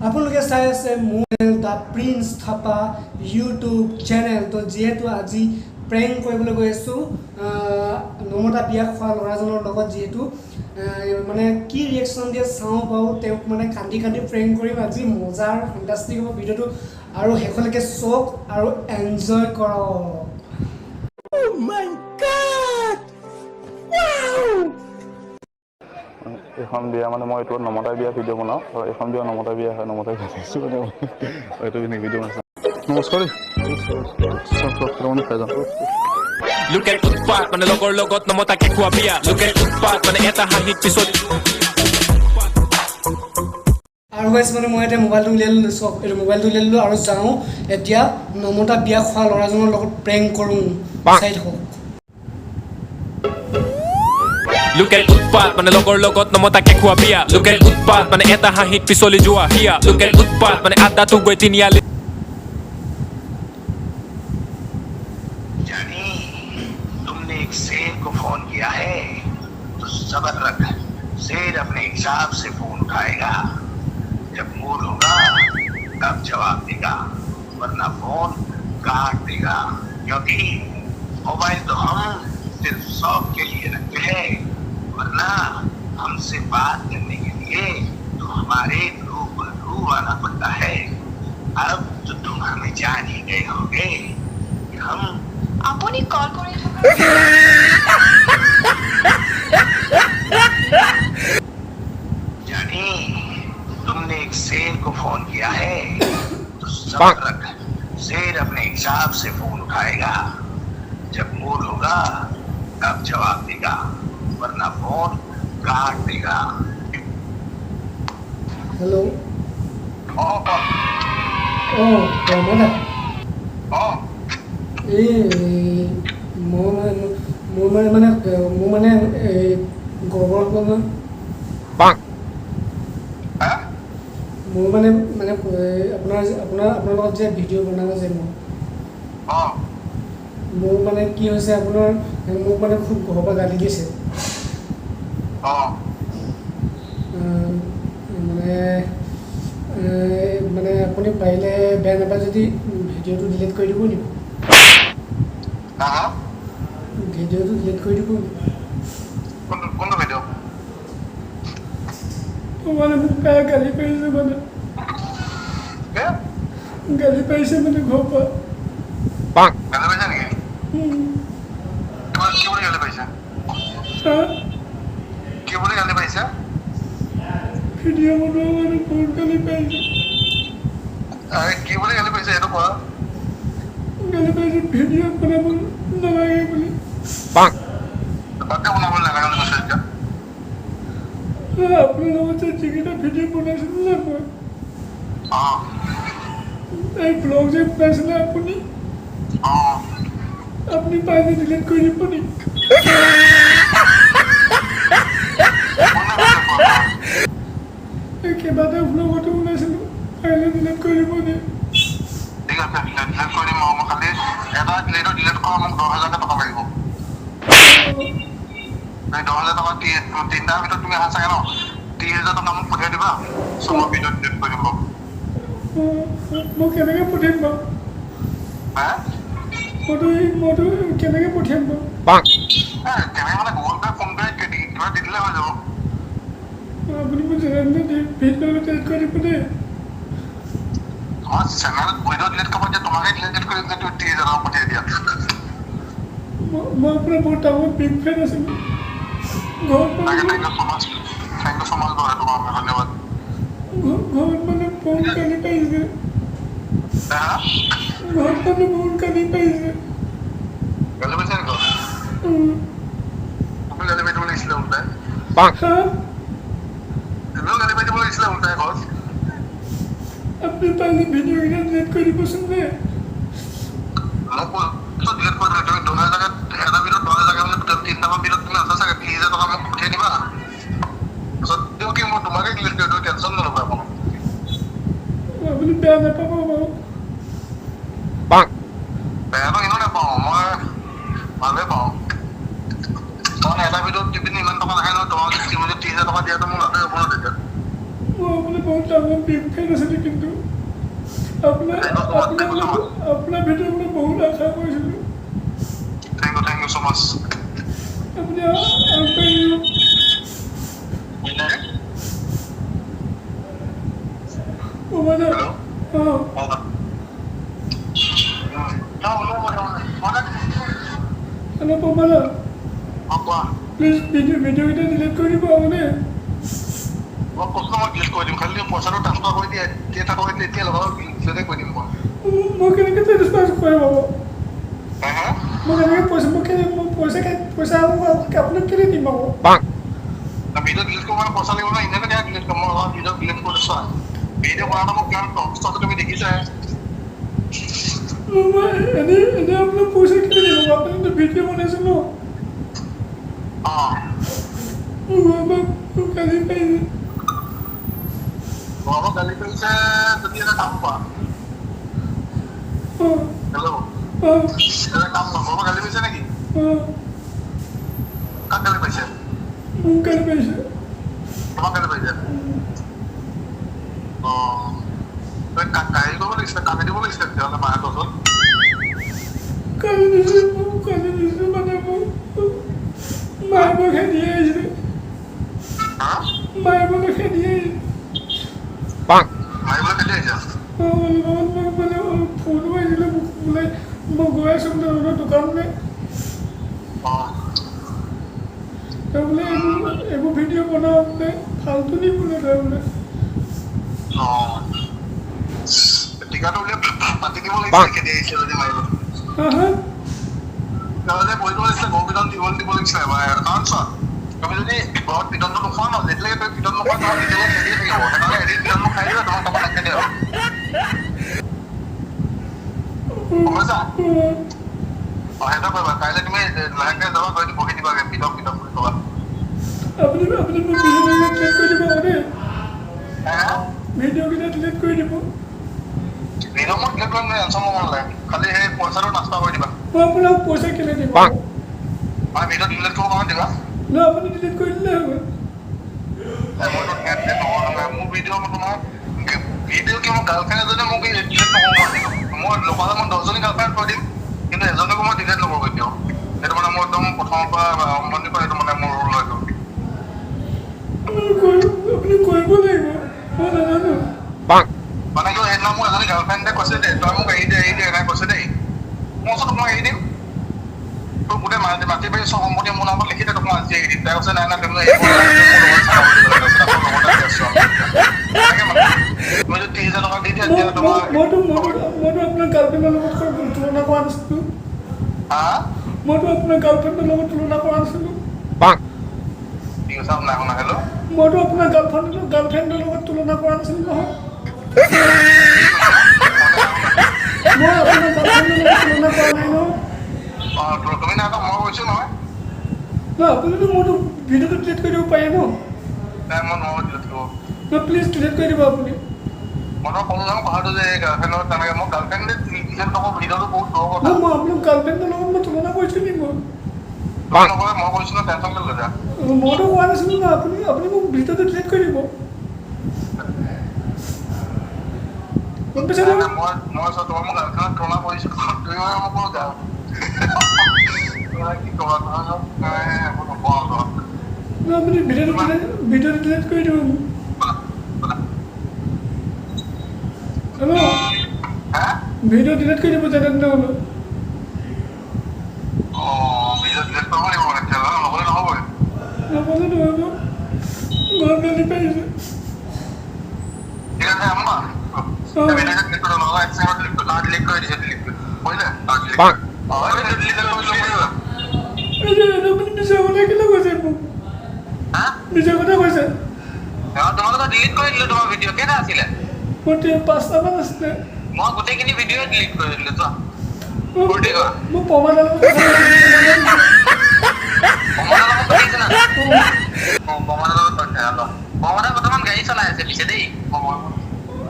আপোনালোকে চাই আছে মোৰ দা প্ৰিন্স থাপা ইউটিউব চেনেল। তো যিহেতু আজি প্ৰেংক কৰিবলৈ গৈ আছোঁ নমতা বিয়া খোৱা ল'ৰাজনৰ লগত, যিহেতু মানে কি ৰিয়েকশ্যন দিয়ে চাওঁ বাৰু। তেওঁক মানে কান্দি কান্দি প্ৰেংক কৰিম আজি, মজাৰ ফেণ্টাষ্টিক হ'ব ভিডিঅ'টো, আৰু শেষলৈকে চাওক আৰু এনজয় কৰক। এখন বিয়া মানে মই এইটো নমতা বিয়া ভিডিঅ' বনাওঁ, আৰু এখন বিয়া নমতা বিয়া হয়, নমতা বিয়া দেখিছোঁ মানে এইটো ভিডিঅ' বনাইছোঁ। নমস্কাৰ খাই যাওঁ। লোকেল উৎপাত মানে লগৰ লগত নমতাকে খোৱা বিয়া, লোকেল উৎপাত মানে এটা হাঁহিত পিছত। আৰু গাইছ মানে মই এতিয়া মোবাইলটো উলিয়াই ল'লোঁ, চাওক এইটো মোবাইলটো উলিয়াই ল'লোঁ আৰু যাওঁ এতিয়া নমতা বিয়া খোৱা ল'ৰাজনৰ লগত প্ৰেংক কৰোঁ, চাই থাকক। লোকেল উৎপাত মানে লগৰ লগত নমতাকে খোৱা বিয়া, লোকেল উৎপাত মানে এটা হাঁহিত পিছলি যোৱা হিয়া, লোকেল উৎপাত মানে আড্ডাটো গৈ তিনিআলি। जानी तुमने एक शेर को फोन किया है तो सब्र रख, शेर अपने हिसाब से फोन उठाएगा, जब मूड होगा तब जवाब देगा, वरना फोन काट देगा, क्योंकि मोबाइल तो हम सिर्फ शौक के लिए रखते हैं, वरना हमसे बात करने के लिए तो हमारे रूबरू आना पड़ता है। अब तो तुम हमें जान ही गए होगे कि हम আপুনি কল কৰি থকা जानी तुमने एक शेर को फोन किया है तो सब्र रख, शेर अपने हिसाब से फोन उठाएगा, जब मूड होगा तब जवाब देगा, वरना फोन काट देगा। হেল্ল', ओ নমতা ओ এই মোৰ মানে গৰ্বৰ হ'ব নহয়, हाँ মোৰ মানে আপোনাৰ লগত যে ভিডিঅ' বনাব যে ओ মোৰ মানে কি হৈছে, মোক মানে খুব ঘৰৰ পৰা গালি দিছে, ओ মানে আপুনি পাৰিলে বেয়া নাপায় যদি ভিডিঅ'টো ডিলিট কৰি দিব নেকি? हाँ ভিডিঅ'টো ডিলিট কৰি দিব নেকি? कौन वीडियो মানে মোক বেয়া গালি পাৰিছে, মানে क्या গালি পাৰিছে মানে ঘৰৰ পৰা। गाली पैसा नहीं क्यों बोले गाली पैसा क्यों बोले गाली पैसा ভিডিঅ' বনোৱা মানে বহুত গালি পাৰিছে, अरे क्यों बोले गाली पैसा ये तो कोआ গালি পাৰিছে ভিডিঅ' বনাব নালাগে বুলি। पक्का बना बोलने लगा उनको सोच क्या আপোনাৰ লগত যে যিকেইটা ভিডিঅ' বনাইছিলোঁ যে মই, हाँ এই ব্লগ যে বনাইছিলে আপুনি हाँ পাৰিলে ডিলিট কৰি দিব নেকি? এই কেইবাটা ব্লগতো বনাইছিলোঁ, পাৰিলে ডিলিট কৰি দিব নেকি? ठीक है डिलीट कर दी मैं खाली এটা ডিলিট কৰা মোক 10,000 টকা লাগিব নাই 10,000 টকা তিনিটা ভিতৰত তুমি আহা চাগে ন 30,000 টকা মোক পঠিয়াই দিবা সব ভিডিঅ ডিলিট কৰি দিব মই কেনেকৈ পঠিয়াম বাৰু? হা মইতো কেনেকৈ পঠিয়াম বাৰু? কেনেকৈ মানে গুগল পে ফোন পে কিবা দি দিলে হৈ যাব আপুনি মোক যেনে ভিডিঅ'টো ডিলিট কৰি দিব দেই। তোমাৰ চেনেলত ভিডিঅ ডিলিট কৰিব যে তোমাকে ডিলিট কৰি দিলে তুমি 30,000 টকা পঠিয়াই দিয়া মই আপোনাৰ বহুত ডাঙৰ বিগ ফেন আছিলোঁ, ঘৰত তাকে মানে থ্যাংক ইউ সো মাচ বাৰু তোমাৰ ধন্যবাদ ঘৰত মানে বহুত গালি পাৰিছে, হা ঘৰত মানে বহুত গালি পাৰিছে। গালি পাইছে নেকি তুমি গালি পাই দিব লাগিছিলে উল্টাই হা তুমিও গালি পাই দিব লাগিছিলে উল্টাই ঘৰত আপুনি পাৰিলে ভিডিঅ'কেইটা ডিলিট কৰি দিবচোন দেই। মই কৈছোঁ ডিলিট কৰি দিলে তুমি 10,000 টকা এটা ভিডিঅ'ত 10,000 টকা মানে তিনিটামান ভিডিঅ'ত তুমি আছা চাগে 30,000 টকা মোক পঠিয়াই দিবা তাৰপিছত তেওঁ কি মই তোমাকে ডিলিট কৰি দিওঁ টেনশ্যন নল'বা অকণমান আপুনি বেয়া নাপাব বাৰু। বেয়াটো এনেও নাপাওঁ মই ভালেই পাওঁ কাৰণ এটা ভিডিঅ'ত টিপিনি ইমান টকা নাহে নহয় তোমাক 30,000 টকা দিয়াটো মোৰ লাভেই হ'ব ন তেতিয়া মই আপুনি বহুত ডাঙৰ মই বিগ ফেন আছিলোঁ কিন্তু আপোনাৰ ভিডিঅ' মই বহুত আশা কৰিছিলোঁ Thank you so much. আপুনি মানে হেল্ল' পমালা প্লিজ ভিডিঅ'কেইটা ডিলিট কৰি দিব মানে মই কেনেকৈ ছেটিছফাই কৰি পাব মই কেনেকৈ পইচা আপোনাক কেলৈ দিম আকৌ ভিডিঅ' ডিলিট কৰিব পইচা লাগিব নহয় এনেকৈ ডিলিট কৰিম মই ভিডিঅ' ডিলিট কৰি চোৱা ভিডিঅ' বনাওঁতে মোক কিমান কষ্ট তুমি দেখিছাই এনেই আপোনাক পইচা কেলৈ দিব আপুনিতো ভিডিঅ' বনাইছে ন গালি পাৰিছে গালি পাৰিছে যদি এটা কাম কৰা হেল্ল' এটা কাম নকৰা গালি পাৰিছে নেকি কাক গালি পাৰিছে মোক গালি পাৰিছে তোমাক গালি পাৰিছে কাহিনী কৰিব লাগিছিলে কান্দি দিব লাগিছিলে তেতিয়াহ'লে মায়ে গছত কালি দিছোঁ মানে মোক মায়ে মোক খেদি আহিছিলে মায়ে মোক খেদি আহিছে মাৰিবলৈ খেলি আহিছা মানে ফোনো আহিছিলে মোক বোলে মই গৈ আছোঁ বোলে দোকানলৈ বোলে এইবোৰ ভিডিঅ' বনাওঁ বোলে ফাল্টু নি বোলে তই বোলে টিকাটো উলিয়াই পাতি দিব লাগিছিলে খেদি আহিছে যদি মাৰিব তেওঁলোকে বহিব লাগিছিলে গৌপিতন দিব লাগিছিলে কাৰণ চোৱা তুমি যদি ঘৰত পিটনটো নোখোৱা ন যেতিয়ালৈকে তুমি পিটন নোখোৱা তোমাৰ ভিডিঅ' খেদিয়ে থাকিব সেইকাৰণে এদিন পিটন নোখাই দিলে তোমাক কামত নাখাই দিয়ে আৰু বুজিছা সেইটো কৰিবা কাইলৈ তুমি লাহেকৈ যাবা গৈ বহি দিবাগৈ পিটন বুলি ক'বা আপুনি মোক ভিডিঅ'কেইটা ডিলিট কৰি দিব ভিডিঅ' মই ডিলিট কৰিম এনচন ল'ব নালাগে খালি সেই পইচাটো নাস্তা কৰি দিবা মই আপোনাক পইচা কেলৈ দিম মই ভিডিঅ' ডিলিট কৰিব কাৰণে দিবা ন আপুনি ডিলিট কৰি দিলে হ'ব মোৰ ভিডিঅ' তোমাৰ ভিডিঅ' কি মোৰ গাৰ্লফ্ৰেণ্ড এজনে মোক ডিলিট নকৰোঁ মই লগালে মই 10জনী গাৰ্লফ্ৰেণ্ড কৈ দিম কিন্তু এজনকো মই ডিলিট নকৰোঁ কেতিয়াও সেইটো মানে মোৰ একদম প্ৰথমৰ পৰা আৰম্ভণিৰ পৰা এইটো মানে মোৰ ৰুল হয় আপুনি কৰিব লাগিব মই নাজানো মানে কি সেইদিনা মোৰ এজনী গাৰ্লফ্ৰেণ্ডে কৈছে দেই তই মোক এৰি দে এনেকৈ কৈছে দেই মই কৈছোঁ তোক মই এৰি দিম তোৰ গোটেই মাটি বাৰী চব সম্পত্তি মোৰ নামত লিখি দে তোক মই আজি এৰি দিম তাই কৈছে নাই নাই তুমি এৰিব তুমি যদি 30,000 টকা দি দিয়া তেতিয়া তোমাৰ মইতো আপোনাৰ গাৰ্লফ্ৰেণ্ডৰ লগত তুলনা কৰা নাছিলোঁ মইতো আপোনাৰ গাৰ্লফ্ৰেণ্ডৰ লগত তুলনা কৰা নাছিলোঁ কি কৈছা নাই শুনা হেল্ল' মইতো আপোনাৰ গাৰ্লফ্ৰেণ্ডৰ লগত তুলনা কৰা নাছিলোঁ নহয় মই আপোনাৰ গাৰ্লফ্ৰেণ্ডৰ লগত তুলনা কৰা নাই ন তুমি নাই মই কৈছোঁ নহয় আপুনিতো মোৰতো ভিডিঅ'টো ডিলিট কৰি দিব পাৰে ন নাই মই নোৱাৰোঁ ডিলিট কৰিব প্লিজ ডিলিট কৰি দিব আপুনি মই তোমাক ক'লো নহয় কথাটো যে গাৰ্লফ্ৰেণ্ডৰ লগত তেনেকৈ মই গাৰ্লফ্ৰেণ্ডে ডিলিট নকৰোঁ ভিডিঅ'টো বহুত দূৰৰ কথা মই আপোনাৰ গাৰ্লফ্ৰেণ্ডৰ লগত মই তুলনা কৰিছোঁ নি মই নকৰে মই কৈছোঁ ন টেনশ্যন লৈ লৈছা মইতো কোৱা নাছিলোঁ ন আপুনি মোক ভিডিঅ'টো ডিলিট কৰি দিব গম পাইছে মই তোমাক মোক গাৰ্লফ্ৰেণ্ডত তুলনা কৰিছোঁ তুমি মানে মোক ক'লো যা কি ক'বা আপুনি ভিডিঅ'টো ডিলিট কৰি দিব হেল্ল' ভিডিঅ' ডিলিট কৰি দিব যেনে তেনে হ'লেও নক'লে নহ'ব ঘৰত গালি পাৰিছে আপুনি মিছা কথা কেলৈ কৈছে মোক মিছা কথা কৈছে তোমালোকৰ ডিলিট কৰি দিলোঁ তোমাৰ ভিডিঅ' কেইটা আছিলে মোৰ 5টামান আছিলে মই গোটেইখিনি ভিডিঅ' ডিলিট কৰি দিলোঁ চোৱা মোক প্ৰমাণৰ লগত বৰ্তমান গাড়ী চলাই আছে পিছে দেই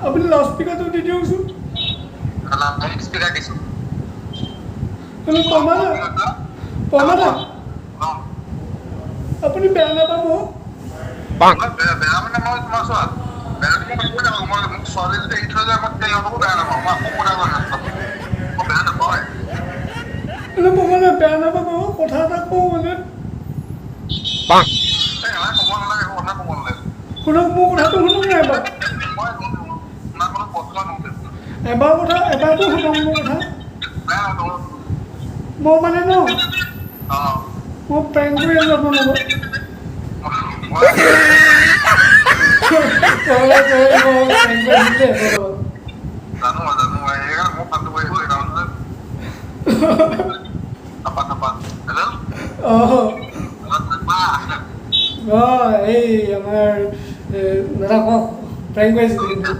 আপুনি লাউড স্পীকাৰটো দি দিয়কচোন স্পীকাৰ দিছোঁ হেল্ল' প্ৰমাণ আপুনি বেয়া নাপাব বেয়া মানে মই তোমাৰ চোৱা মানে বেয়া নাপাব কথা এটা কওঁ মানে শুনক মোৰ কথাটো শুনক নাই এবাৰ এবাৰতো শুনক মোৰ কথা মই মানে ন মই প্ৰেংক কৰি আছোঁ আপোনাৰ লগত এই আমাৰ দাদা কওক প্ৰেংক কৰিছিলোঁ কিন্তু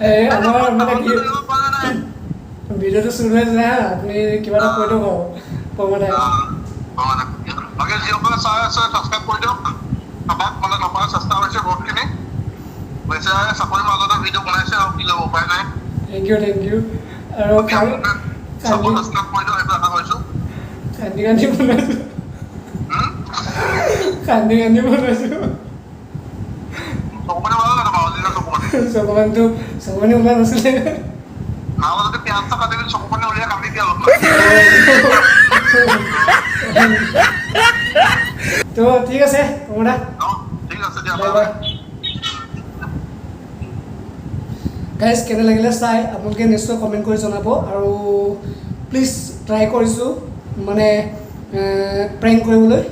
এই আমাৰ মানে কি ভিডিঅ'টো চুৰ হৈ যায় হা আপুনি কিবা এটা কৈ দিয়ক প্ৰমোদ থেংক ইউ আৰু কান্দি কান্দি বনাইছোঁ চকুপানী ওলোৱা নাছিলে তো ঠিক আছে প্ৰমোদা বাই বাই গাইজ কেনে লাগিলে চাই আপোনালোকে নিশ্চয় কমেণ্ট কৰি জনাব আৰু প্লিজ ট্ৰাই কৰিছোঁ মানে প্ৰেংক কৰিবলৈ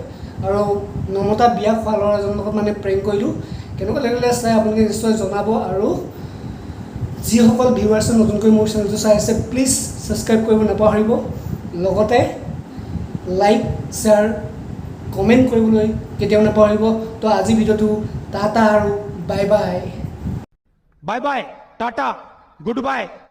আৰু নমতা বিয়া খোৱা ল'ৰাজনৰ লগত মানে প্ৰেংক কৰিলোঁ কেনেকুৱা লাগিলে চাই আপোনালোকে নিশ্চয় জনাব আৰু যিসকল ভিউৱাৰ্ছে নতুনকৈ মোৰ চেনেলটো চাই আছে প্লিজ ছাবস্ক্ৰাইব কৰিব নাপাহৰিব লগতে লাইক শ্বেয়াৰ কমেণ্ট কৰিবলৈ কেতিয়াও নাপাহৰিব তো আজি ভিডিঅ'টো টাটা আৰু bye bye Bye bye, Tata, goodbye.